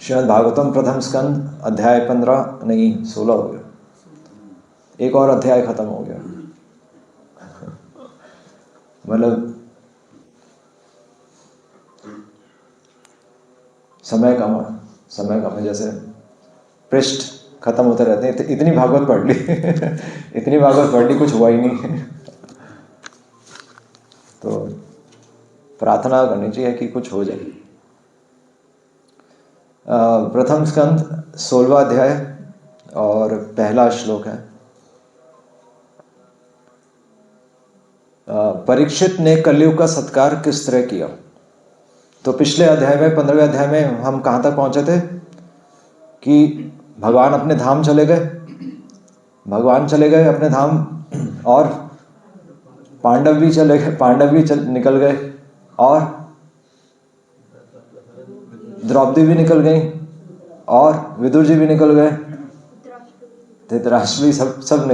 श्रीमद् भागवतम प्रथम स्कंद अध्याय 15 नहीं 16 हो गया, एक और अध्याय खत्म हो गया। मतलब समय कम है, जैसे पृष्ठ खत्म होते रहते हैं। इतनी भागवत पढ़ ली इतनी भागवत पढ़ ली, कुछ हुआ ही नहीं। तो प्रार्थना करनी चाहिए कि कुछ हो जाए। प्रथम स्कंद 16वां अध्याय और पहला श्लोक है। परीक्षित ने कलयुग का सत्कार किस तरह किया। तो पिछले अध्याय में 15वें अध्याय में हम कहाँ तक पहुँचे थे कि भगवान अपने धाम चले गए, अपने धाम, और पांडव भी निकल गए, और द्रौपदी भी निकल गई, और विदुर जी भी निकल गए, धृतराष्ट्र भी, सब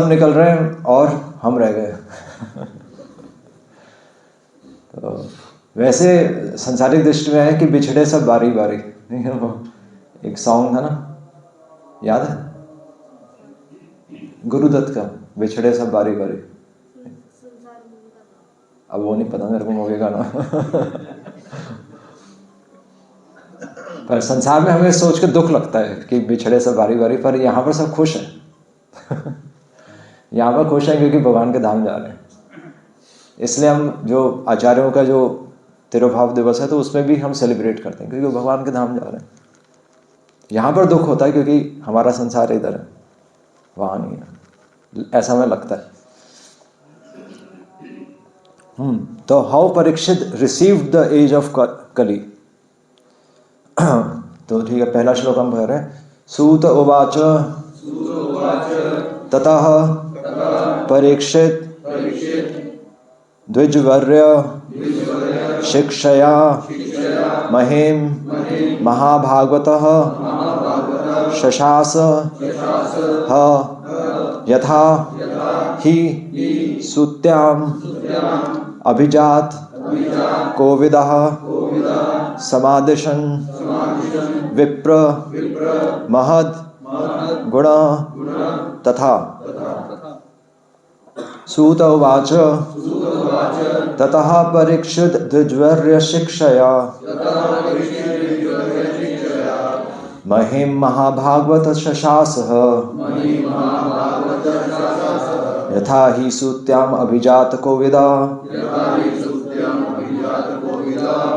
निकल रहे हैं और हम रह गए। तो वैसे संसारिक दृष्टि में है कि बिछड़े सब बारी बारी, एक सॉन्ग था ना, याद है, गुरुदत्त का, बिछड़े सब बारी बारी। अब वो नहीं पता मेरे को मूवी का नाम। पर संसार में हमें सोच के दुख लगता है कि बिछड़े सब बारी बारी, पर यहाँ पर सब खुश हैं। यहाँ पर खुश हैं क्योंकि भगवान के धाम जा रहे हैं। इसलिए हम जो आचार्यों का जो तिरुभाव दिवस है तो उसमें भी हम सेलिब्रेट करते हैं, क्योंकि भगवान के धाम जा रहे हैं। यहाँ पर दुख होता है क्योंकि हमारा संसार इधर है, वहाँ नहीं है, ऐसा हमें लगता है। तो how Parikshit received the age of Kali. तो ठीक है, पहला श्लोक हम पढ़ रहे हैं। सूत उवाच ततः परीक्षित द्विजवर्य शिक्षया महीम महाभागवतः शशास यथा ही सुत्याम अभिजात कोविदः समादिशन् विप्र महद गुण तथा। सूत उवाच ततः परीक्षित द्विजवर्य शिक्षया महिम महाभागवत शशास यथा ही सूत्याम अभिजात कोविदा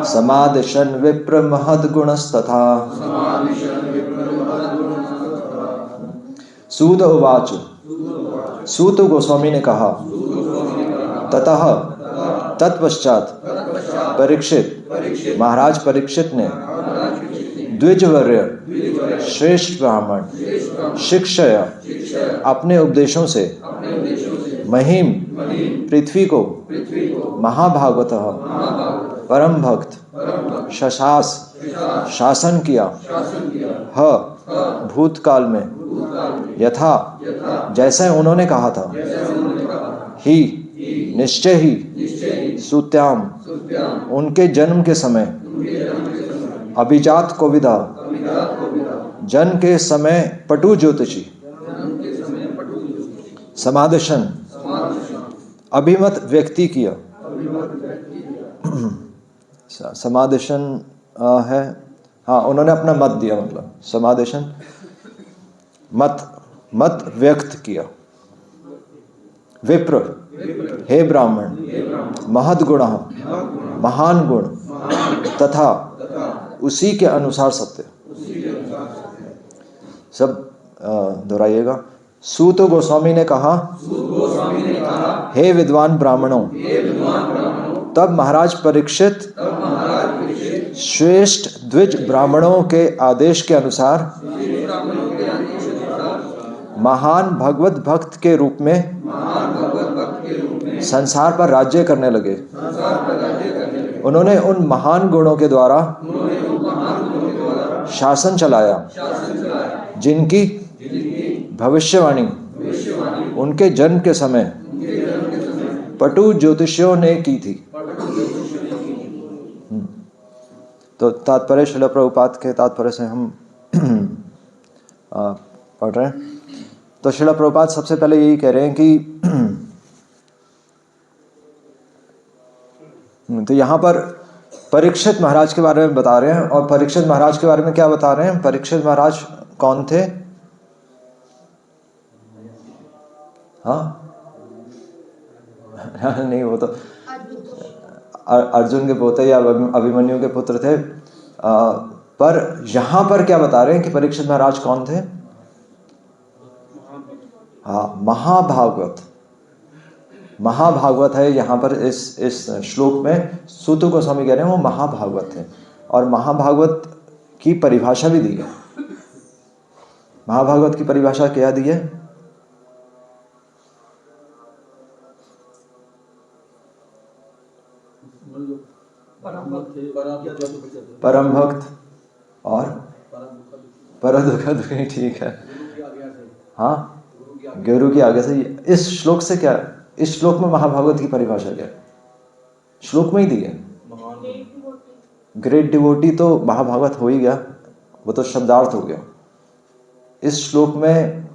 समादिशन् विप्र महद गुणस्तथा। सूत उवाच, सूत गोस्वामी ने कहा, ततः तत्पश्चात परीक्षित महाराज परीक्षित ने द्विजवर्य श्रेष्ठ ब्राह्मण शिक्षया अपने उपदेशों से महिम पृथ्वी को महाभागवतः परम भक्त शशास शासन किया भूतकाल में यथा जैसे उन्होंने कहा था ही निश्चय ही सुत्याम उनके जन्म के समय अभिजात कोविदा जन्म के समय पटु ज्योतिषी समादशन अभिमत व्यक्ति किया। समादशन है, हाँ, उन्होंने अपना मत दिया, मतलब समादेशन मत व्यक्त किया। विप्र हे ब्राह्मण महद गुण महान गुण तथा उसी के अनुसार सत्य। सब दोहराइएगा। सूत गोस्वामी ने कहा, हे विद्वान ब्राह्मणों। तब महाराज परीक्षित श्रेष्ठ द्विज ब्राह्मणों के आदेश के अनुसार महान भगवत भक्त के रूप में संसार पर राज्य करने लगे। उन्होंने उन महान गुणों के द्वारा शासन चलाया जिनकी भविष्यवाणी उनके जन्म के समय पटु ज्योतिषियों ने की थी। तो तात्पर्य श्रील प्रभुपाद के तात्पर्य से हम पढ़ रहे हैं। तो श्रील प्रभुपाद सबसे पहले यही कह रहे हैं कि तो यहाँ पर परीक्षित महाराज के बारे में बता रहे हैं। और परीक्षित महाराज के बारे में क्या बता रहे हैं? परीक्षित महाराज कौन थे? हाँ नहीं, वो तो अर्जुन के पोते या अभिमन्यु के पुत्र थे। पर यहाँ पर क्या बता रहे हैं कि परीक्षित महाराज कौन थे? हाँ, महाभागवत। महाभागवत है यहाँ पर इस श्लोक में सूत गोस्वामी कह रहे हैं वो महाभागवत है। और महाभागवत की परिभाषा भी दी है। महाभागवत की परिभाषा क्या दी है? परम भक्त और पर दुख दुखी। ठीक है, हाँ, गुरु की आज्ञा से। इस श्लोक से क्या, इस श्लोक में महाभागवत की परिभाषा क्या है? श्लोक में ही दी है। ग्रेट डिवोटी तो महाभागवत हो ही गया, वो तो शब्दार्थ हो गया। इस श्लोक में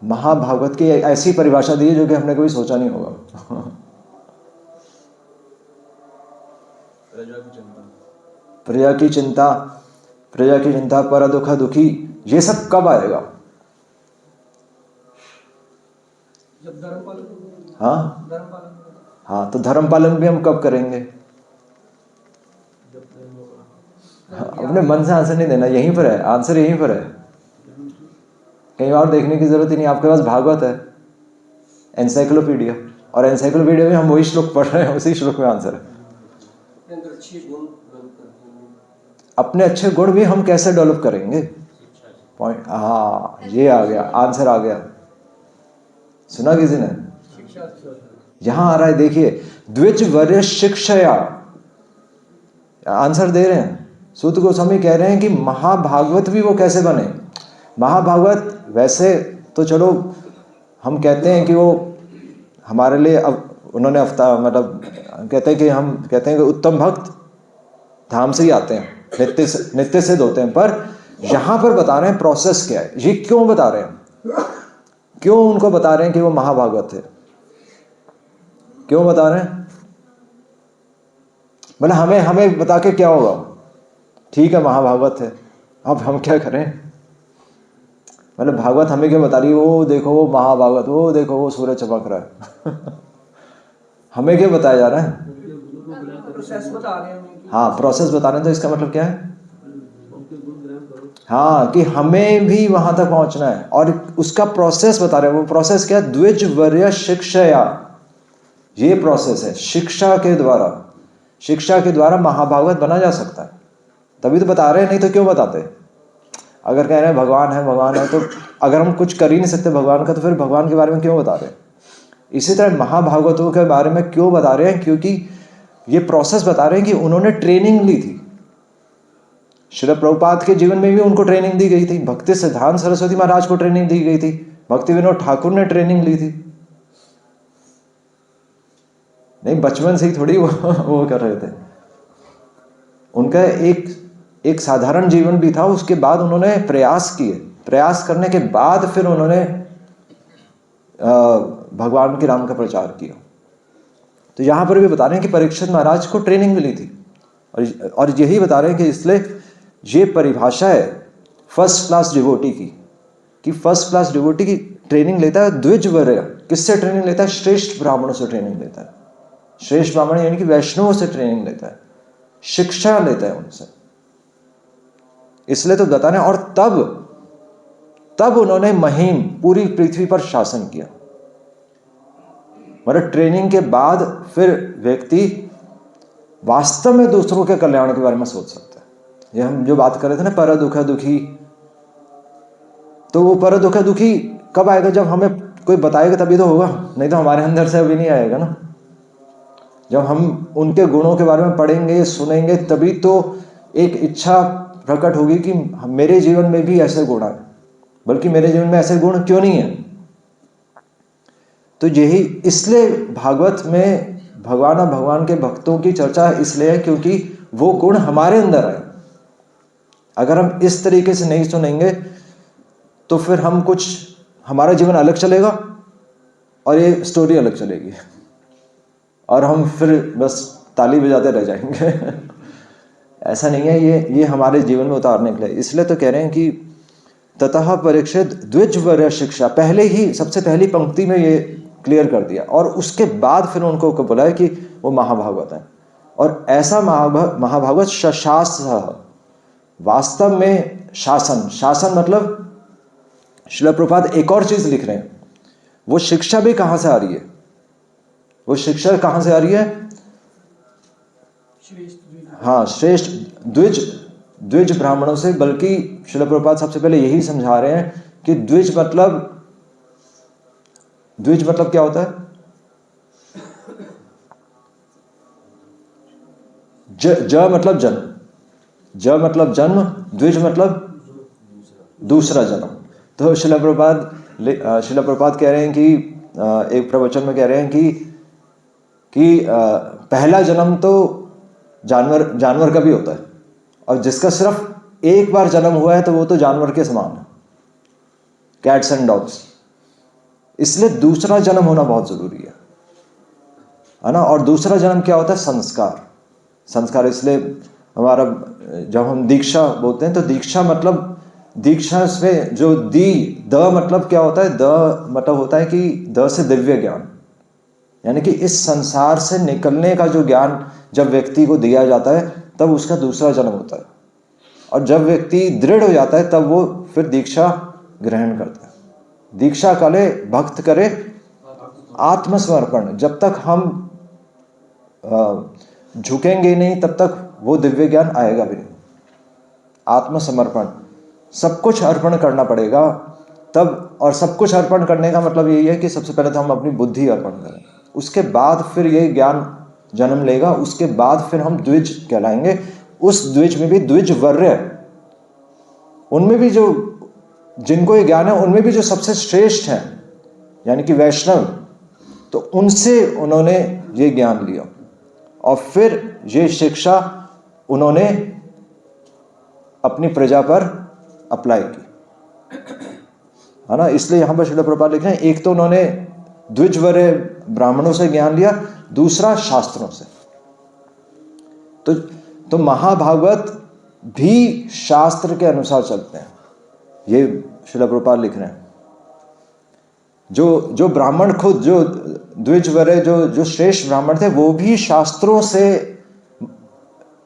महाभागवत की ऐसी परिभाषा दी है जो कि हमने कभी सोचा नहीं होगा। प्रजा की चिंता, प्रजा की चिंता, पर दुख दुखी, ये सब कब आएगा? जब धर्म पालन। हाँ हाँ, तो धर्म पालन भी हम कब करेंगे? अपने मन से आंसर नहीं देना, यहीं पर है आंसर, यहीं पर है। कहीं और देखने की जरूरत ही नहीं। आपके पास भागवत है, एनसाइक्लोपीडिया, और एनसाइक्लोपीडिया में हम वही श्लोक पढ़ रहे हैं, उसी श्लोक में आंसर है। अपने अच्छे गुण भी हम कैसे डेवलप करेंगे? पॉइंट, हाँ, ये आ गया, आंसर आ गया। सुना किसी ने? यहां आ रहा है, देखिए, द्विज वर्य शिक्षया, आंसर दे रहे हैं। सूत गोस्वामी कह रहे हैं कि महाभागवत भी वो कैसे बने। महाभागवत वैसे तो चलो हम कहते हैं कि वो हमारे लिए, अब उन्होंने मतलब कहते हैं कि हम कहते हैं कि उत्तम भक्त धाम से ही आते हैं, नित्य सिद्ध होते हैं। पर यहां पर बता रहे हैं प्रोसेस क्या है, ये क्यों बता रहे हैं, क्यों उनको बता रहे हैं कि वो महाभागवत है, क्यों बता रहे हैं? मतलब हमें बता के क्या होगा? ठीक है, महाभागवत है, अब हम क्या करें? मतलब भागवत हमें क्या बता रही है? वो देखो वो महाभागवत, वो देखो वो सूरज चमक रहा है। हमें क्या बताया जा रहा है? प्रोसेस बता रहे हैं। हाँ, प्रोसेस बता रहे हैं। तो इसका मतलब क्या है? हाँ, कि हमें भी वहां तक पहुंचना है और उसका प्रोसेस बता रहे हैं। वो प्रोसेस क्या है? द्विज वर्य शिक्षया, ये प्रोसेस है। शिक्षा के द्वारा, शिक्षा के द्वारा महाभागवत बना जा सकता है। तभी तो बता रहे हैं, नहीं तो क्यों बताते? अगर कह रहे हैं भगवान है, भगवान है, तो अगर हम कुछ कर ही नहीं सकते भगवान का, तो फिर भगवान के बारे में क्यों बता रहे हैं? इसी तरह महाभागवतों के बारे में क्यों बता रहे हैं? क्योंकि ये प्रोसेस बता रहे हैं कि उन्होंने ट्रेनिंग ली थी। श्रील प्रभुपाद के जीवन में भी उनको ट्रेनिंग दी गई थी। भक्ति सिद्धांत सरस्वती महाराज को ट्रेनिंग दी गई थी। भक्ति विनोद ठाकुर ने ट्रेनिंग ली थी। नहीं, बचपन से ही थोड़ी वो कर रहे थे। उनका एक साधारण जीवन भी था। उसके बाद उन्होंने प्रयास किए, प्रयास करने के बाद फिर उन्होंने भगवान के नाम का प्रचार किया। तो यहाँ पर भी बता रहे हैं कि परीक्षित महाराज को ट्रेनिंग मिली थी, और यही बता रहे हैं कि इसलिए ये परिभाषा है फर्स्ट क्लास डिवोटी की, कि फर्स्ट क्लास डिवोटी की ट्रेनिंग लेता है द्विज वर्य। किससे ट्रेनिंग लेता है? श्रेष्ठ ब्राह्मणों से ट्रेनिंग लेता है। श्रेष्ठ ब्राह्मण यानी कि वैष्णवों से ट्रेनिंग लेता है, शिक्षा लेता है उनसे। इसलिए तो बता रहे हैं। और तब उन्होंने महिम पूरी पृथ्वी पर शासन किया। मतलब ट्रेनिंग के बाद फिर व्यक्ति वास्तव में दूसरों के कल्याण के बारे में सोच सकता है। ये हम जो बात कर रहे थे ना, पर दुख दुखी, तो वो पर दुख दुखी कब आएगा? जब हमें कोई बताएगा तभी तो होगा, नहीं तो हमारे अंदर से अभी नहीं आएगा ना। जब हम उनके गुणों के बारे में पढ़ेंगे, सुनेंगे, तभी तो एक इच्छा प्रकट होगी कि मेरे जीवन में भी ऐसे गुण आए, बल्कि मेरे जीवन में ऐसे गुण क्यों नहीं है। तो यही, इसलिए भागवत में भगवान और भगवान के भक्तों की चर्चा इसलिए है क्योंकि वो गुण हमारे अंदर आए। अगर हम इस तरीके से नहीं सुनेंगे तो फिर हम कुछ, हमारा जीवन अलग चलेगा और ये स्टोरी अलग चलेगी और हम फिर बस ताली बजाते रह जाएंगे। ऐसा नहीं है, ये हमारे जीवन में उतारने के लिए। इसलिए तो कह रहे हैं कि ततः परीक्षित द्विजवर्य शिक्षा, पहले ही सबसे पहली पंक्ति में ये क्लियर कर दिया और उसके बाद फिर उनको बोला है कि वो महाभागवत है। और ऐसा महाभागवत शशास्त्र, वास्तव में शासन, शासन मतलब श्रील प्रभुपाद एक और चीज लिख रहे हैं, वो शिक्षा भी कहां से आ रही है, वो शिक्षा कहां से आ रही है? हाँ, श्रेष्ठ द्विज ब्राह्मणों से। बल्कि श्रील प्रभुपाद सबसे पहले यही समझा रहे हैं कि द्विज मतलब क्या होता है? ज मतलब जन्म, ज मतलब जन्म, द्विज मतलब दूसरा जन्म। तो श्रील प्रभुपाद कह रहे हैं कि एक प्रवचन में कह रहे हैं कि पहला जन्म तो जानवर का भी होता है, और जिसका सिर्फ एक बार जन्म हुआ है तो वो तो जानवर के समान है, कैट्स एंड डॉग्स। इसलिए दूसरा जन्म होना बहुत जरूरी है ना। और दूसरा जन्म क्या होता है? संस्कार, संस्कार। इसलिए हमारा जब हम दीक्षा बोलते हैं तो दीक्षा मतलब, दीक्षा से जो द मतलब क्या होता है? द मतलब होता है कि द से दिव्य ज्ञान, यानी कि इस संसार से निकलने का जो ज्ञान जब व्यक्ति को दिया जाता है तब उसका दूसरा जन्म होता है। और जब व्यक्ति दृढ़ हो जाता है तब वो फिर दीक्षा ग्रहण करता है। दीक्षा काले भक्त करे आत्मसमर्पण। जब तक हम झुकेंगे नहीं तब तक वो दिव्य ज्ञान आएगा भी नहीं। आत्मसमर्पण, सब कुछ अर्पण करना पड़ेगा तब। और सब कुछ अर्पण करने का मतलब यही है कि सबसे पहले तो हम अपनी बुद्धि अर्पण करें, उसके बाद फिर ये ज्ञान जन्म लेगा, उसके बाद फिर हम द्विज कहलाएंगे। उस द्विज में भी द्विजवर्य, उनमें भी जो जिनको ये ज्ञान है उनमें भी जो सबसे श्रेष्ठ हैं, यानी कि वैष्णव, तो उनसे उन्होंने ये ज्ञान लिया और फिर ये शिक्षा उन्होंने अपनी प्रजा पर अप्लाई की, है ना। इसलिए यहां पर श्रील प्रभुपाद लिख रहे हैं, एक तो उन्होंने द्विजवर्य ब्राह्मणों से ज्ञान लिया, दूसरा शास्त्रों से। तो महाभागवत भी शास्त्र के अनुसार चलते हैं, ये श्रील प्रभुपाद लिख रहे हैं। जो ब्राह्मण खुद, जो द्विजवर्य, जो श्रेष्ठ ब्राह्मण थे, वो भी शास्त्रों से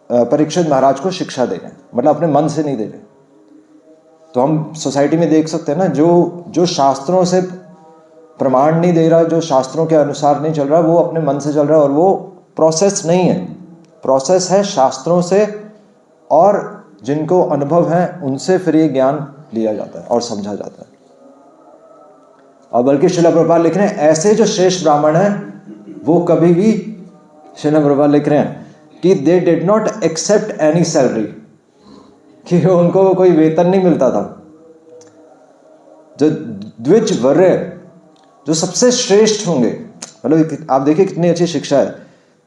परीक्षित महाराज को शिक्षा दे रहे हैं, मतलब अपने मन से नहीं दे रहे। तो हम सोसाइटी में देख सकते हैं ना, जो शास्त्रों से प्रमाण नहीं दे रहा, जो शास्त्रों के अनुसार नहीं चल रहा, वो अपने मन से चल रहा है, और वो प्रोसेस नहीं है। प्रोसेस है शास्त्रों से, और जिनको अनुभव है उनसे फिर ये ज्ञान लिया जाता है और समझा जाता है। और बल्कि श्रील प्रभुपाद लिख रहे हैं, ऐसे जो श्रेष्ठ ब्राह्मण हैं वो कभी भी, श्रील प्रभुपाद लिख रहे हैं कि they did not accept any salary, कि उनको कोई वेतन नहीं मिलता था। जो द्विजवर्य, जो सबसे श्रेष्ठ होंगे, मतलब आप देखिए कितनी अच्छी शिक्षा है,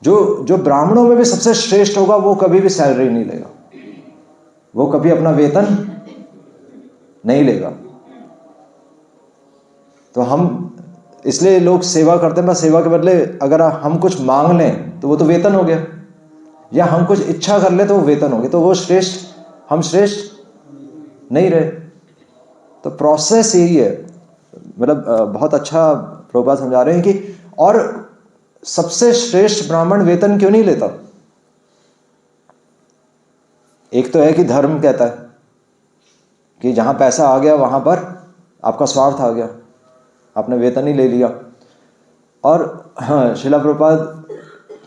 जो ब्राह्मणों में भी सबसे श्रेष्ठ होगा वो कभी भी सैलरी नहीं लेगा, वो कभी अपना वेतन नहीं लेगा। तो हम, इसलिए लोग सेवा करते हैं, बस सेवा के बदले अगर हम कुछ मांग लें तो वो तो वेतन हो गया, या हम कुछ इच्छा कर ले तो वो वेतन हो गया, तो वो श्रेष्ठ, हम श्रेष्ठ नहीं रहे। तो प्रोसेस यही है, मतलब बहुत अच्छा प्रभुपाद समझा रहे हैं कि, और सबसे श्रेष्ठ ब्राह्मण वेतन क्यों नहीं लेता? एक तो है कि धर्म कहता है कि जहां पैसा आ गया वहां पर आपका स्वार्थ आ गया, आपने वेतन ही ले लिया। और हाँ, श्रील प्रभुपाद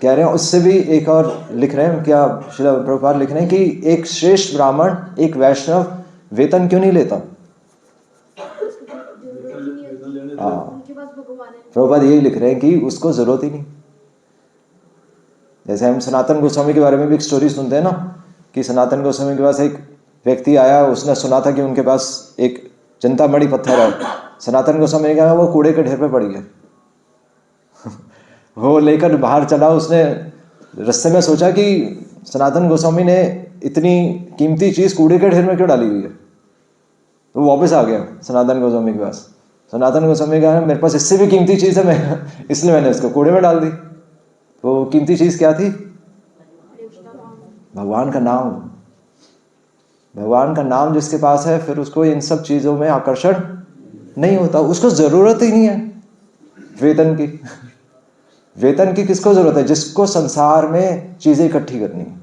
कह रहे हैं, उससे भी एक और लिख रहे हैं, क्या श्रील प्रभुपाद लिख रहे हैं कि एक श्रेष्ठ ब्राह्मण, एक वैष्णव वेतन क्यों नहीं लेता? हाँ, प्रभुपाद यही लिख रहे हैं कि उसको जरूरत ही नहीं। जैसे हम सनातन गोस्वामी के बारे में भी एक स्टोरी सुनते हैं ना, कि सनातन गोस्वामी के पास एक व्यक्ति आया, उसने सुना था कि उनके पास एक चिंतामणि पत्थर है। सनातन गोस्वामी ने कहा वो कूड़े के ढेर पे पड़ी है। वो लेकर बाहर चला, उसने रास्ते में सोचा कि सनातन गोस्वामी ने इतनी कीमती चीज़ कूड़े के ढेर में क्यों डाली हुई है? तो वो वापस आ गया सनातन गोस्वामी के पास। सनातन गोस्वामी कहा मेरे पास इससे भी कीमती चीज़ है, मैं इसलिए मैंने इसको कूड़े में डाल दी। तो कीमती चीज़ क्या थी? भगवान का नाम। भगवान का नाम जिसके पास है, फिर उसको इन सब चीज़ों में आकर्षण नहीं होता, उसको ज़रूरत ही नहीं है वेतन की। वेतन की किसको ज़रूरत है? जिसको संसार में चीज़ें इकट्ठी करनी है,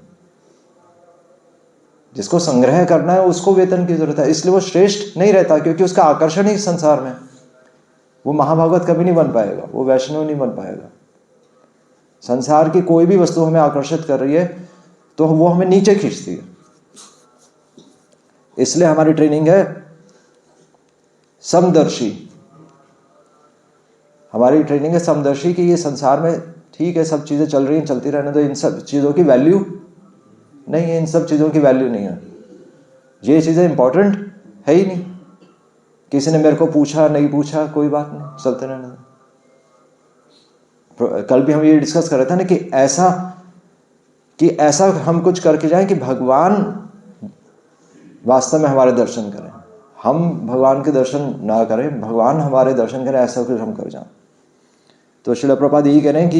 जिसको संग्रह करना है, उसको वेतन की ज़रूरत है। इसलिए वो श्रेष्ठ नहीं रहता, क्योंकि उसका आकर्षण ही संसार में। वो महाभागवत कभी नहीं बन पाएगा, वो वैष्णव नहीं बन पाएगा। संसार की कोई भी वस्तु हमें आकर्षित कर रही है तो वो हमें नीचे खींचती है। इसलिए हमारी ट्रेनिंग है समदर्शी। हमारी ट्रेनिंग है समदर्शी कि ये संसार में ठीक है, सब चीज़ें चल रही हैं, चलती रहने दो, इन सब चीज़ों की वैल्यू नहीं है, इन सब चीज़ों की वैल्यू नहीं है, ये चीज़ें इंपॉर्टेंट है ही नहीं। किसी ने मेरे को पूछा नहीं पूछा, कोई बात नहीं, चलते रहने दो। कल भी हम ये डिस्कस कर रहे थे ना कि ऐसा हम कुछ करके जाएं कि भगवान वास्तव में हमारे दर्शन करें। हम भगवान के दर्शन ना करें, भगवान हमारे दर्शन करें, ऐसा कुछ हम कर जाएं। तो श्रील प्रभुपाद यही कह रहे हैं कि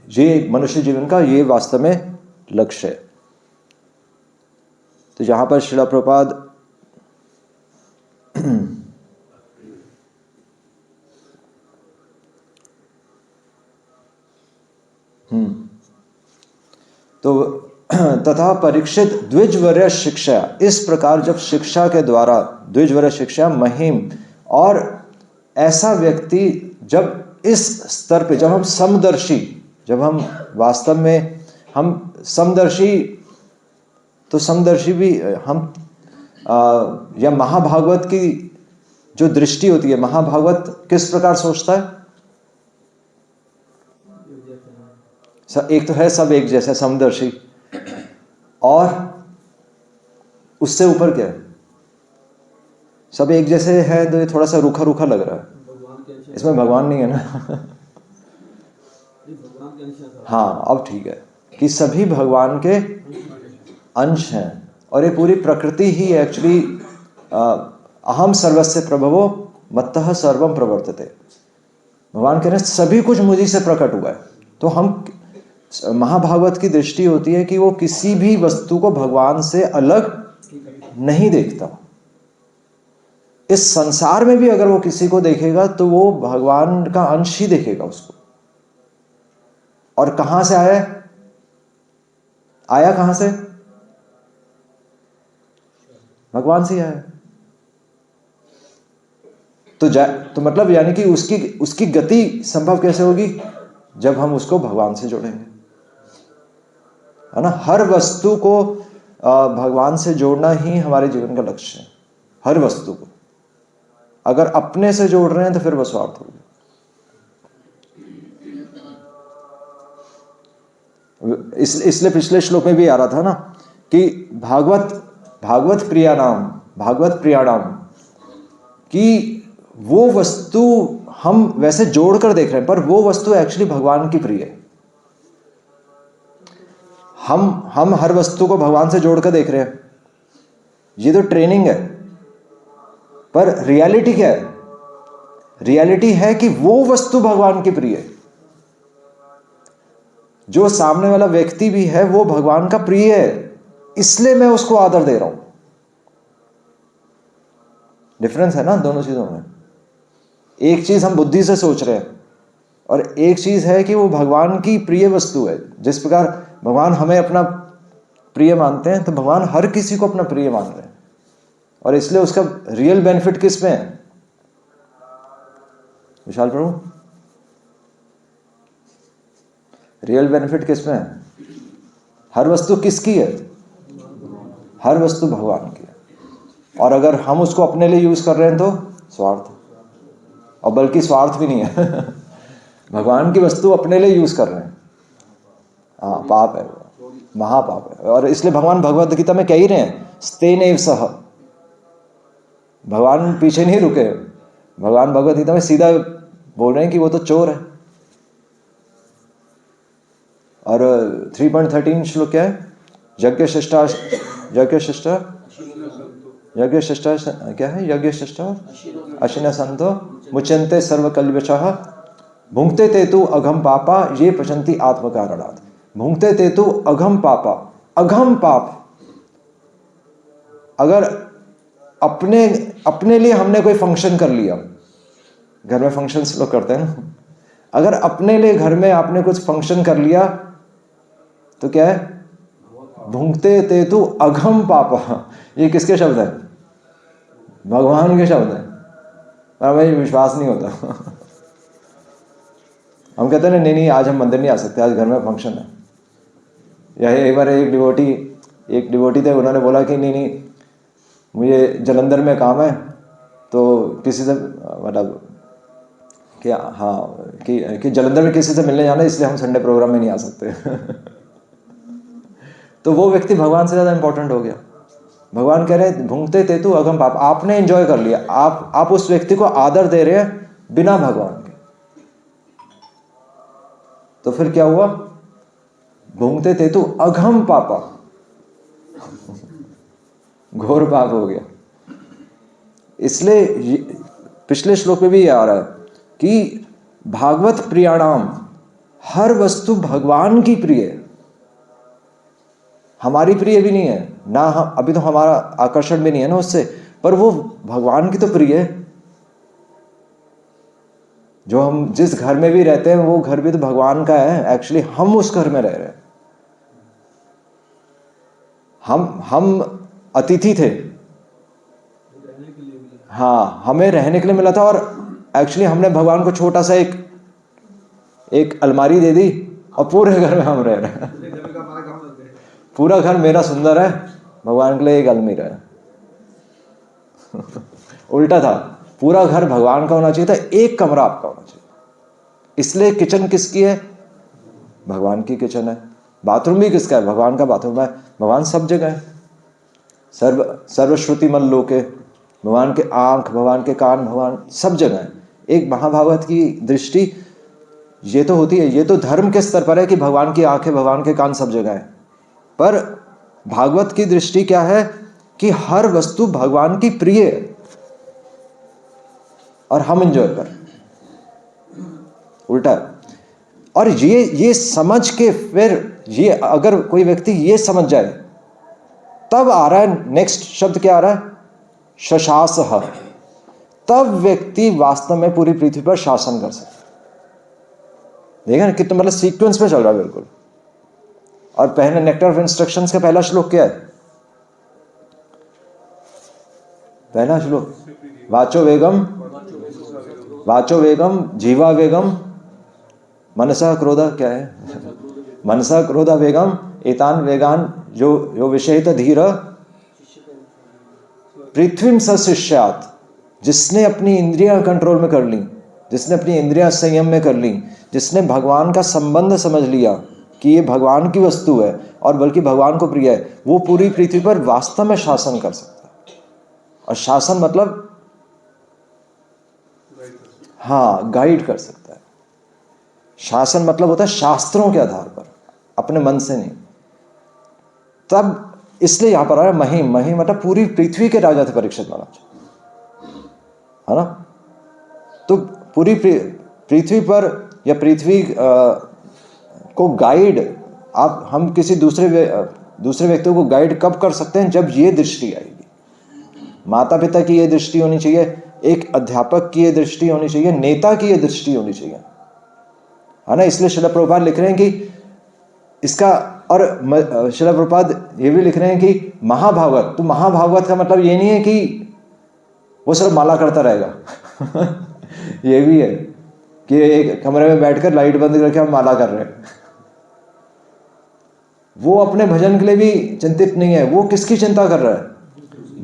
ये मनुष्य जीवन का ये वास्तव में लक्ष्य है। तो जहाँ पर श्रील प्रभुपाद तो तथा परीक्षित द्विजवर्य शिक्षा, इस प्रकार जब शिक्षा के द्वारा द्विजवर्य शिक्षा महिम, और ऐसा व्यक्ति जब इस स्तर पे, जब हम समदर्शी, जब हम वास्तव में हम समदर्शी, तो समदर्शी भी हम या महाभागवत की जो दृष्टि होती है, महाभागवत किस प्रकार सोचता है? एक तो है सब एक जैसा समदर्शी, और उससे ऊपर क्या है? सब एक जैसे हैं तो ये थोड़ा सा रूखा रूखा लग रहा है, इसमें भगवान नहीं है ना। हाँ, अब ठीक है कि सभी भगवान के अंश हैं, और ये पूरी प्रकृति ही एक्चुअली अहम सर्वस्य प्रभवो मत्तः सर्वम प्रवर्तते। भगवान कह रहे हैं सभी कुछ मुझी से प्रकट हुआ है। तो हम महाभागवत की दृष्टि होती है कि वो किसी भी वस्तु को भगवान से अलग नहीं देखता। इस संसार में भी अगर वो किसी को देखेगा तो वो भगवान का अंश ही देखेगा उसको। और कहां से आया कहां से? भगवान से आया। तो मतलब यानी कि उसकी गति संभव कैसे होगी? जब हम उसको भगवान से जोड़ेंगे, है ना। हर वस्तु को भगवान से जोड़ना ही हमारे जीवन का लक्ष्य है। हर वस्तु को अगर अपने से जोड़ रहे हैं तो फिर वो स्वार्थ होगा। इसलिए पिछले श्लोक में भी आ रहा था ना कि भागवत प्रियाणाम कि वो वस्तु हम वैसे जोड़कर देख रहे हैं, पर वो वस्तु एक्चुअली भगवान की प्रिय है। हम हर वस्तु को भगवान से जोड़कर देख रहे हैं, ये तो ट्रेनिंग है। पर रियलिटी क्या है? रियलिटी है कि वो वस्तु भगवान की प्रिय है। जो सामने वाला व्यक्ति भी है वो भगवान का प्रिय है, इसलिए मैं उसको आदर दे रहा हूं। डिफरेंस है ना दोनों चीजों में। एक चीज हम बुद्धि से सोच रहे हैं, और एक चीज है कि वो भगवान की प्रिय वस्तु है। जिस प्रकार भगवान हमें अपना प्रिय मानते हैं, तो भगवान हर किसी को अपना प्रिय मान रहे हैं, और इसलिए उसका रियल बेनिफिट किस में है? विशाल प्रभु, रियल बेनिफिट किस में है? हर वस्तु किसकी है? हर वस्तु भगवान की है। और अगर हम उसको अपने लिए यूज कर रहे हैं तो स्वार्थ, और बल्कि स्वार्थ भी नहीं है। भगवान की वस्तु अपने लिए यूज कर रहे हैं, हाँ, पाप है, महापाप है। और इसलिए भगवान भगवद गीता में कह ही रहे हैं स्तेनैव सह। भगवान पीछे नहीं रुके, भगवान भगवद गीता में सीधा बोल रहे हैं कि वो तो चोर है। और 3.13 श्लोक क्या है? यज्ञ शिष्टा क्या है? यज्ञ शिष्टा अशिन संतो मुच्यन्ते सर्वकल्पशः भुंक्ते ते तु अघम पापा ये पचन्ति आत्मकारणात्। भुंक्ते ते तु अघम पापा, अघम पाप। अगर अपने लिए हमने कोई फंक्शन कर लिया, घर में फंक्शंस लोग करते हैं ना, अगर अपने लिए घर में आपने कुछ फंक्शन कर लिया तो क्या है? भुंक्ते ते तु अघम पापा। ये किसके शब्द है? भगवान के शब्द है। और भाई विश्वास नहीं होता। हम कहते हैं नहीं आज हम मंदिर नहीं आ सकते, आज घर में फंक्शन है। या एक बार एक डिवोटी थे, उन्होंने बोला कि नहीं मुझे जलंधर में काम है, तो किसी से मतलब कि हाँ कि जलंधर में किसी से मिलने जाना है, इसलिए हम संडे प्रोग्राम में नहीं आ सकते। तो वो व्यक्ति भगवान से ज़्यादा इंपॉर्टेंट हो गया। भगवान कह रहे हैं भुंक्ते ते तु अघम पाप। आपने एंजॉय कर लिया, आप उस व्यक्ति को आदर दे रहे हैं बिना भगवान के, तो फिर क्या हुआ? भुंक्ते ते तु अघम पापा, घोर पाप हो गया। इसलिए पिछले श्लोक में भी ये आ रहा है कि भागवत प्रियाणाम, हर वस्तु भगवान की प्रिय है, हमारी प्रिय भी नहीं है ना। हम अभी तो हमारा आकर्षण भी नहीं है ना उससे, पर वो भगवान की तो प्रिय है। जो हम जिस घर में भी रहते हैं वो घर भी तो भगवान का है। एक्चुअली हम उस घर में रह रहे हैं, हम अतिथि थे। हाँ, हमें रहने के लिए मिला था, और एक्चुअली हमने भगवान को छोटा सा एक अलमारी दे दी और पूरे घर में हम रह रहे हैं। पूरा घर मेरा सुंदर है, भगवान के लिए एक अलमीरा है। उल्टा था, पूरा घर भगवान का होना चाहिए था, एक कमरा आपका होना चाहिए। इसलिए किचन किसकी है? भगवान की किचन है। बाथरूम भी किसका है? भगवान का बाथरूम है। भगवान सब जगह है। सर्वश्रुतिमल लोके, भगवान के आंख, भगवान के कान, भगवान सब जगह है। एक महाभागवत की दृष्टि ये तो होती है, ये तो धर्म के स्तर पर है कि भगवान की आंखें, भगवान के कान सब जगह है। पर भागवत की दृष्टि क्या है कि हर वस्तु भगवान की प्रिय है और हम एंजॉय कर, उल्टा। और ये समझ के फिर ये अगर कोई व्यक्ति ये समझ जाए, तब आ रहा है नेक्स्ट शब्द क्या आ रहा है? शशासः। तब व्यक्ति वास्तव में पूरी पृथ्वी पर शासन कर सकता है। देखा ना कितना मतलब सीक्वेंस पे चल रहा है बिल्कुल। और पहले नेक्टर ऑफ इंस्ट्रक्शंस का पहला श्लोक क्या है? पहला श्लोक वाचो वेगम जीवा वेगम मनसा क्रोधा, क्या है? मनसा क्रोधा वेगम एतान वेगान जो विषयित धीर पृथ्वीम सशिष्यात्। जिसने अपनी इंद्रियां कंट्रोल में कर ली, जिसने अपनी इंद्रियां संयम में कर ली, जिसने भगवान का संबंध समझ लिया कि ये भगवान की वस्तु है और बल्कि भगवान को प्रिय है, वो पूरी पृथ्वी पर वास्तव में शासन कर सकता है। और शासन मतलब हाँ, गाइड कर सकता है। शासन मतलब होता है शास्त्रों के आधार पर, अपने मन से नहीं। तब इसलिए यहां पर आ रहा है महिम। महिम मतलब पूरी पृथ्वी के राजा थे परीक्षित महाराज, है ना। तो पूरी पृथ्वी पर या पृथ्वी को गाइड हम किसी दूसरे व्यक्तियों को गाइड कब कर सकते हैं? जब ये दृष्टि आएगी। माता पिता की ये दृष्टि होनी चाहिए, एक अध्यापक की ये दृष्टि होनी चाहिए, नेता की ये दृष्टि होनी चाहिए, है ना। इसलिए श्रील प्रभुपाद लिख रहे हैं कि इसका, और श्रील प्रभुपाद ये भी लिख रहे हैं कि महाभागवत, तो महाभागवत का मतलब ये नहीं है कि वो सिर्फ माला करता रहेगा। ये भी है कि एक कमरे में बैठकर लाइट बंद करके हम माला कर रहे हैं। वो अपने भजन के लिए भी चिंतित नहीं है। वो किसकी चिंता कर रहा है?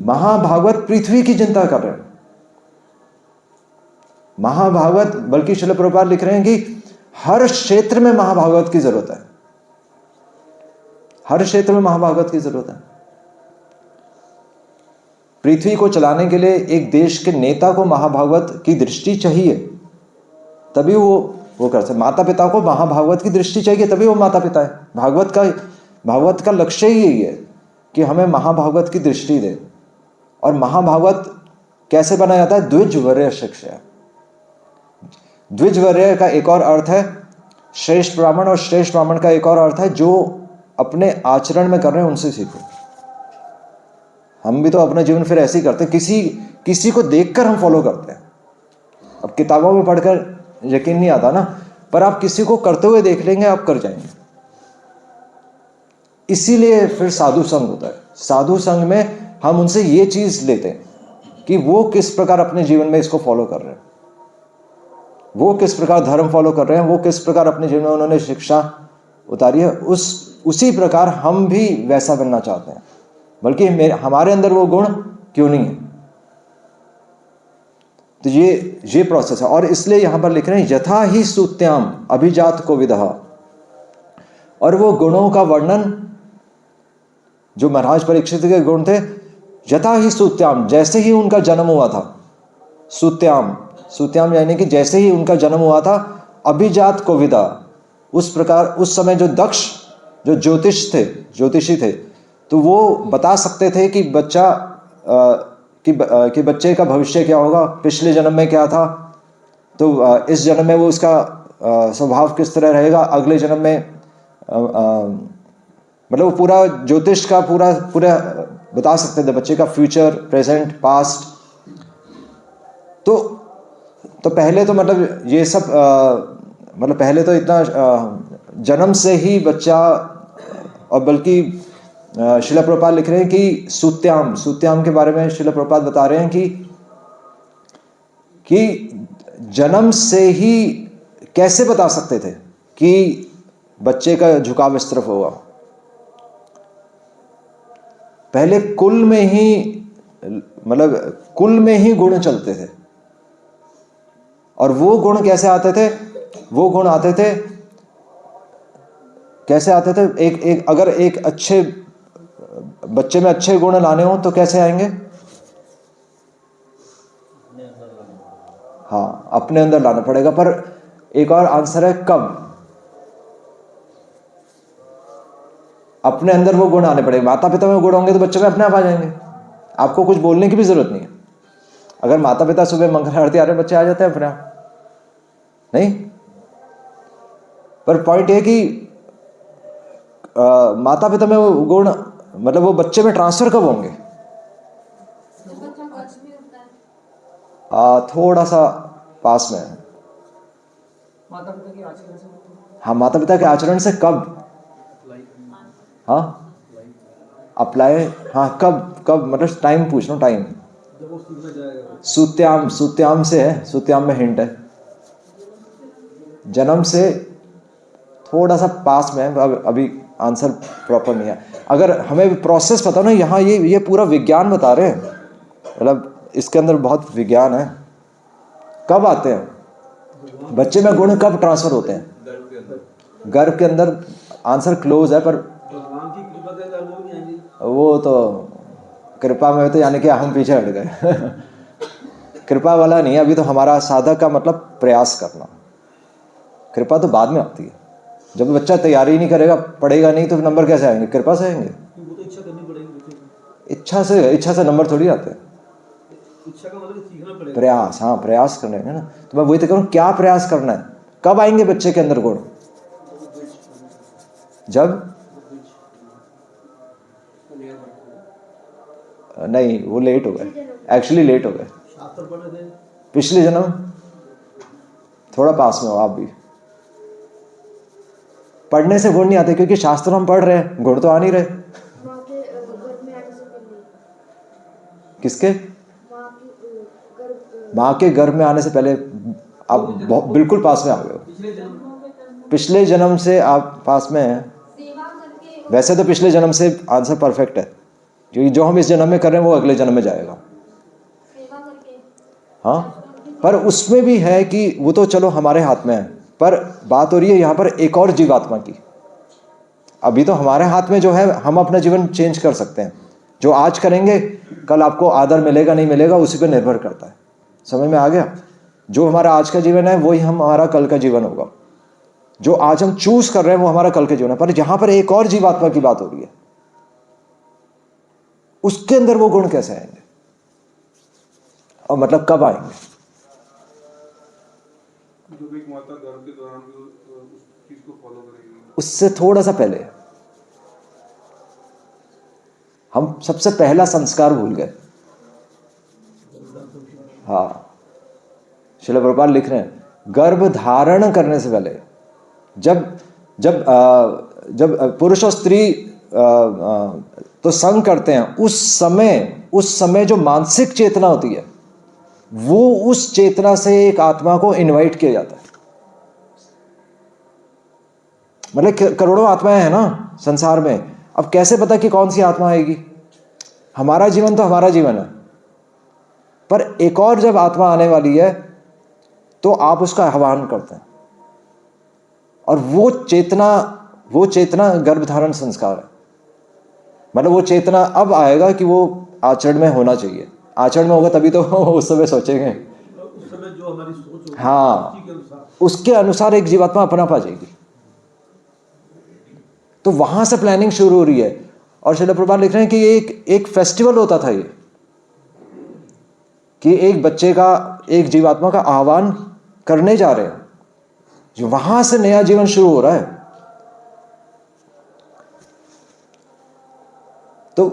महाभागवत पृथ्वी की चिंता कर रहे हैं। महाभागवत, बल्कि श्रील प्रभुपाद लिख रहे हैं कि हर क्षेत्र में महाभागवत की जरूरत है। हर क्षेत्र में महाभागवत की जरूरत है। पृथ्वी को चलाने के लिए एक देश के नेता को महाभागवत की दृष्टि चाहिए, तभी वो वो कर सकते। माता पिता को महाभागवत की दृष्टि चाहिए तभी वो माता पिता है। भागवत का लक्ष्य ही यही है कि हमें महाभागवत की दृष्टि दे। और महाभागवत कैसे बनाया जाता है? द्विजवर्य शिक्षा। द्विजवर्य का एक और अर्थ है श्रेष्ठ ब्राह्मण, और श्रेष्ठ ब्राह्मण का एक और अर्थ है जो अपने आचरण में कर रहे हैं उनसे सीखो। हम भी तो अपना जीवन फिर ऐसे ही करते हैं, किसी को देखकर हम फॉलो करते हैं। अब किताबों में पढ़कर यकीन नहीं आता ना, पर आप किसी को करते हुए देख लेंगे, आप कर जाएंगे। इसीलिए फिर साधु संग होता है। साधु संग में हम उनसे ये चीज लेते हैं कि वो किस प्रकार अपने जीवन में इसको फॉलो कर रहे हैं, वो किस प्रकार धर्म फॉलो कर रहे हैं, वो किस प्रकार अपने जीवन में उन्होंने शिक्षा उतारी है, उसी प्रकार हम भी वैसा बनना चाहते हैं। बल्कि हमारे अंदर वो गुण क्यों नहीं है। तो ये प्रोसेस है। और इसलिए यहां पर लिख रहे हैं यथा ही सुत्याम अभिजात को विदः। और वो गुणों का वर्णन जो महाराज परीक्षित के गुण थे, यथा ही सुत्याम, जैसे ही उनका जन्म हुआ था। सुत्याम यानी कि जैसे ही उनका जन्म हुआ था, अभिजात को विदा, उस प्रकार उस समय जो दक्ष जो ज्योतिषी थे, तो वो बता सकते थे कि कि बच्चे का भविष्य क्या होगा, पिछले जन्म में क्या था, तो इस जन्म में वो उसका स्वभाव किस तरह रहेगा, अगले जन्म में मतलब पूरा ज्योतिष का पूरा बता सकते थे बच्चे का फ्यूचर, प्रेजेंट, पास्ट। तो पहले तो मतलब ये सब मतलब पहले तो इतना जन्म से ही बच्चा, और बल्कि शिला प्रभुपाद लिख रहे हैं कि सुत्याम के बारे में शिला प्रभुपाद बता रहे हैं कि जन्म से ही कैसे बता सकते थे कि बच्चे का झुकाव इस तरफ होगा। पहले कुल में ही गुण चलते थे। और वो गुण कैसे आते थे? वो गुण आते थे कैसे आते थे? अगर एक अच्छे बच्चे में अच्छे गुण लाने हो तो कैसे आएंगे? हाँ, अपने अंदर लाना पड़ेगा। पर एक और आंसर है कब? अपने अंदर वो गुण आने पड़ेंगे। माता पिता में गुण होंगे तो बच्चे में अपने आप आ जाएंगे, आपको कुछ बोलने की भी जरूरत नहीं है। अगर माता पिता सुबह मंगल आरती आ रहे, बच्चे आ जाते हैं अपने आप, नहीं? पर पॉइंट ये कि माता पिता में वो गुण मतलब वो बच्चे में ट्रांसफर कब होंगे? थोड़ा सा पास में है। माता पिता के आचरण से। हाँ, माता पिता के आचरण से कब? हाँ, अप्लाई। हाँ, कब मतलब टाइम पूछ रहा हूँ, टाइम। जब वो सीखना जाएगा। सुत्याम से है, सुत्याम में हिंट है। जन्म से थोड़ा सा पास में है, अभी आंसर प्रॉपर नहीं है। अगर हमें प्रोसेस पता ना, यहाँ ये पूरा विज्ञान बता रहे हैं, मतलब इसके अंदर बहुत विज्ञान है। कब आते हैं बच्चे में गुण, कब ट्रांसफर होते हैं? गर्भ के अंदर। आंसर क्लोज है, पर भगवान की कृपा से अगर वो नहीं आएंगे, वो तो कृपा में तो यानी कि हम पीछे हट गए। कृपा वाला नहीं है अभी तो। हमारा साधक का मतलब प्रयास करना। कृपा तो बाद में आती है। जब बच्चा तैयारी नहीं करेगा, पढ़ेगा नहीं, तो नंबर कैसे आएंगे? कृपा से आएंगे। वो तो इच्छा करनी पड़ेगी बच्चे को। इच्छा से नंबर थोड़ी आते हैं। इच्छा का मतलब सीखना पड़ेगा। प्रयास, हाँ, प्रयास करने है ना। तो मैं वही तो करूँ, क्या प्रयास करना है? कब आएंगे बच्चे के अंदर गुण? जब नहीं, वो लेट हो गए, एक्चुअली लेट हो गए। शास्त्र पढ़ रहे थे, पिछले जन्म थोड़ा पास में हो आप भी। पढ़ने से गुण नहीं आते, क्योंकि शास्त्र हम पढ़ रहे हैं, गुण तो आ नहीं रहे। किसके? माँ के गर्भ में आने से पहले आप बिल्कुल पास में आ गए हो। पिछले जन्म से आप पास में हैं। वैसे तो पिछले जन्म से आंसर परफेक्ट है, क्योंकि जो हम इस जन्म में कर रहे हैं वो अगले जन्म में जाएगा। हाँ, पर उसमें भी है कि वो तो चलो हमारे हाथ में है, पर बात हो रही है यहाँ पर एक और जीवात्मा की। अभी तो हमारे हाथ में जो है, हम अपना जीवन चेंज कर सकते हैं। जो आज करेंगे, कल आपको आदर मिलेगा नहीं मिलेगा, उसी पर निर्भर करता है। समझ में आ गया? जो हमारा आज का जीवन है वही हमारा कल का जीवन होगा। जो आज हम चूज कर रहे हैं वो हमारा कल का जीवन है। पर जहां पर एक और जीवात्मा की बात हो रही है, उसके अंदर वो गुण कैसे आएंगे और मतलब कब आएंगे? जो भी एक माता गर्भ के दौरान भी उस चीज को फॉलो करेगी। उससे थोड़ा सा पहले हम सबसे पहला संस्कार भूल गए। हाँ, श्रील प्रभुपाद लिख रहे हैं, गर्भ धारण करने से पहले जब जब जब पुरुष और स्त्री तो संग करते हैं, उस समय जो मानसिक चेतना होती है वो उस चेतना से एक आत्मा को इनवाइट किया जाता है। मतलब करोड़ों आत्माएं हैं ना संसार में, अब कैसे पता कि कौन सी आत्मा आएगी? हमारा जीवन तो हमारा जीवन है, पर एक और जब आत्मा आने वाली है तो आप उसका आह्वान करते हैं, और वो चेतना गर्भधारण संस्कार है। मतलब वो चेतना अब आएगा कि वो आचरण में होना चाहिए। आचरण में होगा तभी तो उस समय सोचेंगे। उस समय जो हमारी सोच होगी, हाँ, उसी के अनुसार उसके अनुसार एक जीवात्मा अपना पा जाएगी। तो वहां से प्लानिंग शुरू हो रही है। और श्रील प्रभुपाद लिख रहे हैं कि एक फेस्टिवल होता था ये, कि एक बच्चे का, एक जीवात्मा का आह्वान करने जा रहे हैं, जो वहां से नया जीवन शुरू हो रहा है। तो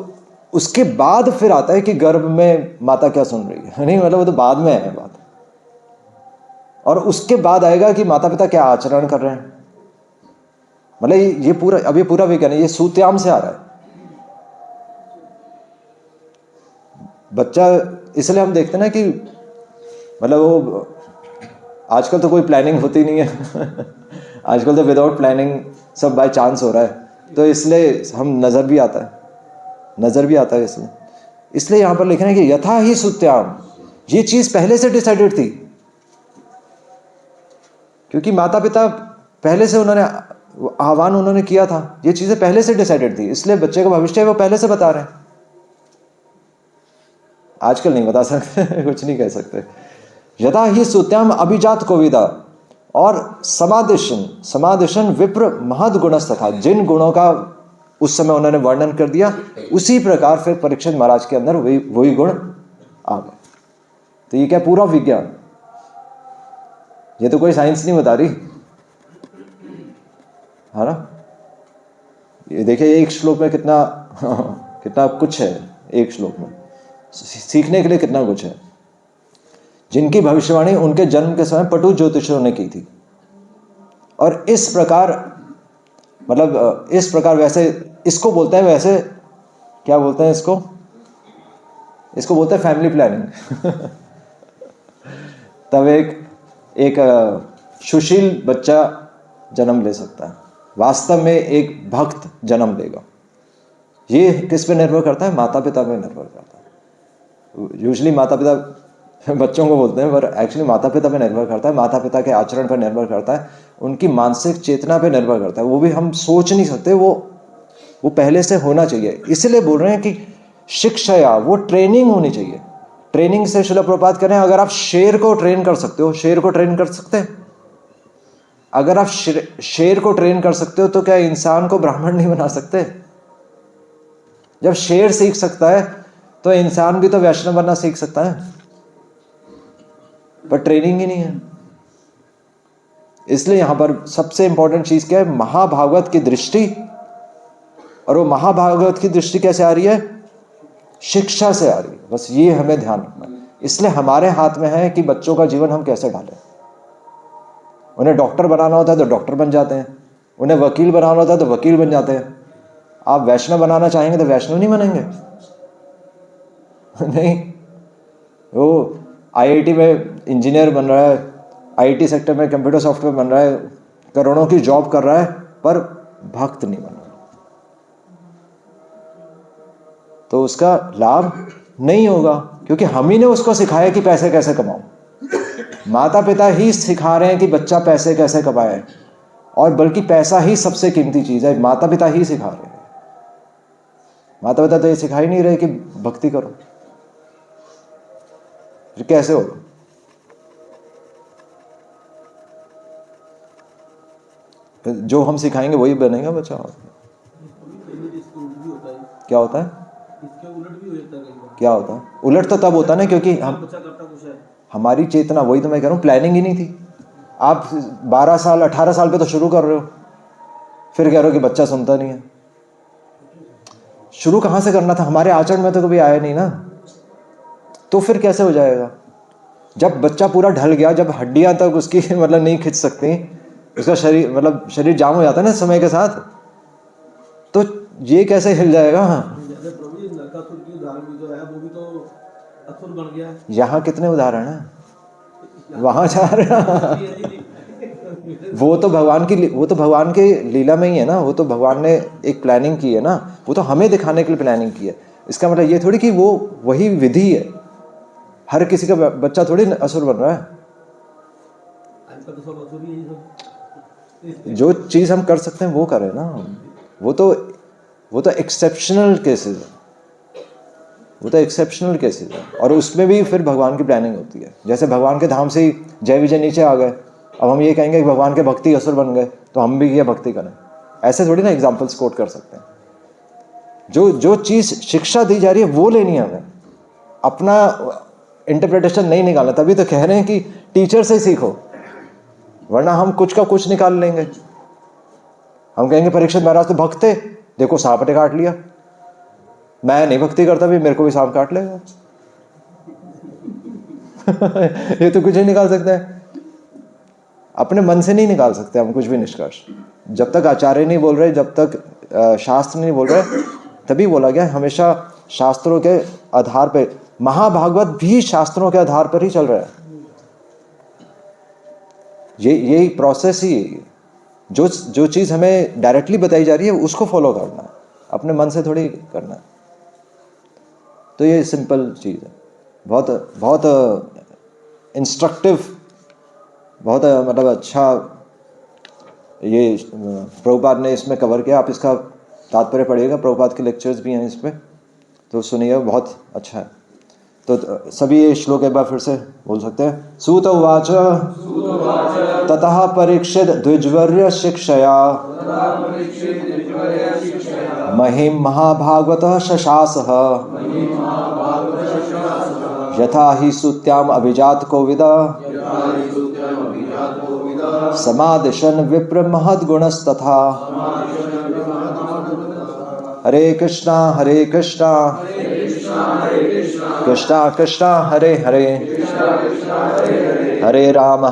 उसके बाद फिर आता है कि गर्भ में माता क्या सुन रही है, नहीं मतलब वो तो बाद में है बात। और उसके बाद आएगा कि माता पिता क्या आचरण कर रहे हैं। मतलब ये पूरा विज्ञान है, ये सूत्याम से आ रहा है। बच्चा, इसलिए हम देखते हैं ना कि मतलब वो आजकल तो कोई प्लानिंग होती नहीं है आजकल तो विदाउट प्लानिंग सब बाय चांस हो रहा है। तो इसलिए हम नज़र भी आता है इसलिए यहाँ पर लिख रहे हैं कि यथा ही सुत्याम, ये चीज़ पहले से डिसाइडेड थी, क्योंकि माता पिता पहले से उन्होंने आह्वान उन्होंने किया था, ये चीज़ें पहले से डिसाइडेड थी, इसलिए बच्चे का भविष्य वो पहले से बता रहे हैं। आजकल नहीं बता सकते कुछ नहीं कह सकते। यथा ही सुत्याम अभिजात कोविदा, और समादिशन विप्र महद गुणस्तथा, जिन गुणों का उस समय उन्होंने वर्णन कर दिया, उसी प्रकार फिर परीक्षित महाराज के अंदर वही गुण आ गए। तो ये क्या पूरा विज्ञान, ये तो कोई साइंस नहीं बता रही है ना। ये देखिए एक श्लोक में कितना कितना कुछ है, एक श्लोक में सीखने के लिए कितना कुछ है। जिनकी भविष्यवाणी उनके जन्म के समय पटु ज्योतिषियों ने की थी, और इस प्रकार मतलब इस प्रकार, वैसे इसको बोलते हैं, वैसे क्या बोलते हैं इसको बोलते हैं फैमिली प्लानिंग तब एक सुशील बच्चा जन्म ले सकता है, वास्तव में एक भक्त जन्म लेगा। ये किस पे निर्भर करता है? माता पिता पे निर्भर करता है। यूजुअली माता पिता बच्चों को बोलते हैं, पर एक्चुअली माता पिता पे निर्भर करता है, माता पिता के आचरण पर निर्भर करता है, उनकी मानसिक चेतना पे निर्भर करता है। वो भी हम सोच नहीं सकते, वो पहले से होना चाहिए। इसलिए बोल रहे हैं कि शिक्षा, वो ट्रेनिंग होनी चाहिए। ट्रेनिंग से श्रील प्रभुपाद करें, अगर आप शेर को ट्रेन कर सकते हो, शेर को ट्रेन कर सकते हैं। अगर आप शेर को ट्रेन कर सकते हो तो क्या इंसान को ब्राह्मण नहीं बना सकते? जब शेर सीख सकता है तो इंसान भी तो वैष्णव बनना सीख सकता है, पर ट्रेनिंग ही नहीं है। इसलिए यहां पर सबसे इंपॉर्टेंट चीज क्या है? महाभागवत की दृष्टि। और वो महाभागवत की दृष्टि कैसे आ रही है? शिक्षा से आ रही है। बस ये हमें ध्यान रखना है। इसलिए हमारे हाथ में है कि बच्चों का जीवन हम कैसे ढालें। उन्हें डॉक्टर बनाना होता है तो डॉक्टर बन जाते हैं, उन्हें वकील बनाना होता है तो वकील बन जाते हैं। आप वैष्णव बनाना चाहेंगे तो वैष्णव नहीं बनेंगे नहीं, वो आईआईटी में इंजीनियर बन रहा है, आईटी सेक्टर में कंप्यूटर सॉफ्टवेयर बन रहा है, करोड़ों की जॉब कर रहा है, पर भक्त नहीं बन रहा, तो उसका लाभ नहीं होगा, क्योंकि हम ही ने उसको सिखाया कि पैसे कैसे कमाओ। माता पिता ही सिखा रहे हैं कि बच्चा पैसे कैसे कमाए, और बल्कि पैसा ही सबसे कीमती चीज़ है, माता पिता ही सिखा रहे हैं। माता पिता तो ये सिखा ही नहीं रहे कि भक्ति करो, फिर कैसे होगा? जो हम सिखाएंगे वही बनेगा बच्चा। इसके उलट भी होता है, क्या होता है? इसके उलट भी हो जाता है कई बार। क्या होता है? उलट तो तब होता है ना क्योंकि हम, बच्चा करता कुछ है। हमारी चेतना, वही तो मैं कह रहा हूँ, प्लानिंग ही नहीं थी। आप 12 साल 18 साल पे तो शुरू कर रहे हो, फिर कह रहे हो कि बच्चा सुनता नहीं है। शुरू कहाँ से करना था? हमारे आचरण में तो कभी आया नहीं ना, तो फिर कैसे हो जाएगा? जब बच्चा पूरा ढल गया, जब हड्डियां तक उसकी मतलब नहीं खिंच सकती, उसका शरीर मतलब शरीर जाम हो जाता है ना समय के साथ, तो ये कैसे हिल जाएगा? जैसे प्रभु जी नरकासुर की उदाहरण भी तो है, वो भी तो असुर बन गया है। यहाँ कितने उदाहरण हैं? वहां जा रहे वो तो भगवान की लीला में ही है ना, वो तो भगवान ने एक प्लानिंग की है ना, वो तो हमें दिखाने के लिए प्लानिंग की है। इसका मतलब ये थोड़ी कि वो वही विधि है, हर किसी का बच्चा थोड़ी असुर बन रहा है। आजकल तो सब असुर ही है सब। जो चीज़ हम कर सकते हैं वो करें ना, वो तो एक्सेप्शनल केसेस है, वो तो एक्सेप्शनल केसेस है, और उसमें भी फिर भगवान की प्लानिंग होती है। जैसे भगवान के धाम से ही जय विजय नीचे आ गए, अब हम ये कहेंगे कि भगवान के भक्ति असुर बन गए तो हम भी ये भक्ति करें, ऐसे थोड़ी ना एग्जाम्पल्स कोट कर सकते हैं। जो चीज़ शिक्षा दी जा रही है वो लेनी है हमें, अपना इंटरप्रिटेशन नहीं निकालना। तभी तो कह रहे हैं कि टीचर से सीखो, वरना हम कुछ का कुछ निकाल लेंगे। हम कहेंगे परीक्षित महाराज तो भक्त थे, देखो सांप ने काट लिया, मैं नहीं भक्ति करता भी मेरे को भी सांप काट लेगा। ये तो कुछ नहीं निकाल सकते हैं, अपने मन से नहीं निकाल सकते हम कुछ भी निष्कर्ष। जब तक आचार्य नहीं बोल रहे, जब तक शास्त्र नहीं बोल रहे, तभी बोला गया हमेशा शास्त्रों के आधार पे। महाभागवत भी शास्त्रों के आधार पर ही चल रहा है। यही प्रोसेस ही है। जो चीज़ हमें डायरेक्टली बताई जा रही है उसको फॉलो करना है, अपने मन से थोड़ी करना है। तो ये सिंपल चीज़ है, बहुत बहुत इंस्ट्रक्टिव, बहुत मतलब अच्छा ये प्रभुपाद ने इसमें कवर किया। आप इसका तात्पर्य पढ़िएगा, प्रभुपाद के लेक्चर्स भी हैं इस पर, तो सुनिएगा, बहुत अच्छा है। तो सभी ये श्लोक एक बार फिर से बोल सकते हैं। सूत उवाच ततः परीक्षित द्विजवर्य शिक्षया महिं महाभागवतः शशासः यथा हि सुत्याम अभिजात कोविदा समादिशन विप्र महद्गुणस्तथा। हरे कृष्णा कृष्णा कृष्णा हरे हरे, हरे राम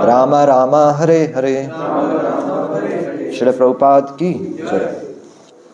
राम राम हरे हरे। श्री प्रभुपाद की जय।